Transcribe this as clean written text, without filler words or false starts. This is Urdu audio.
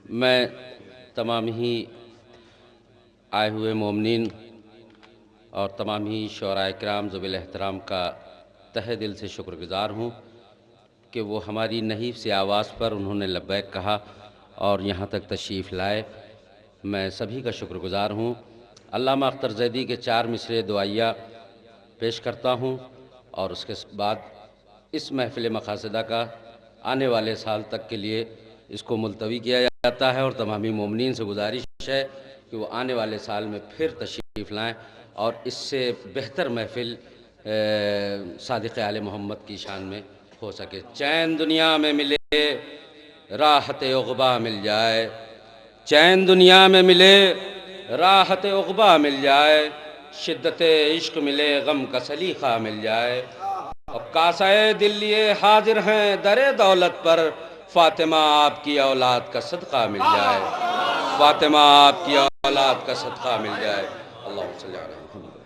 میں تمام ہی آئے ہوئے مومنین اور تمام ہی شعراء کرام ذوی الاحترام کا تہہ دل سے شکر گزار ہوں کہ وہ ہماری نحیف سی آواز پر انہوں نے لبیک کہا اور یہاں تک تشریف لائے۔ میں سبھی کا شکر گزار ہوں۔ علامہ اختر زیدی کے 4 مصرعے دعائیہ پیش کرتا ہوں اور اس کے بعد اس محفل مقاصدہ کا آنے والے سال تک کے لیے اس کو ملتوی کیا جاتا ہے، اور تمامی مومنین سے گزارش ہے کہ وہ آنے والے سال میں پھر تشریف لائیں اور اس سے بہتر محفل صادق آل محمد کی شان میں ہو سکے۔ چین دنیا میں ملے راحت عقبیٰ مل جائے، چین دنیا میں ملے راحت عقبیٰ مل جائے، شدت عشق ملے غم کا سلیقہ مل جائے، اب کاسہ دل لیے حاضر ہیں در دولت پر، فاطمہ آپ کی اولاد کا صدقہ مل جائے، فاطمہ آپ کی اولاد کا صدقہ مل جائے۔ اللہم صلی علی محمد۔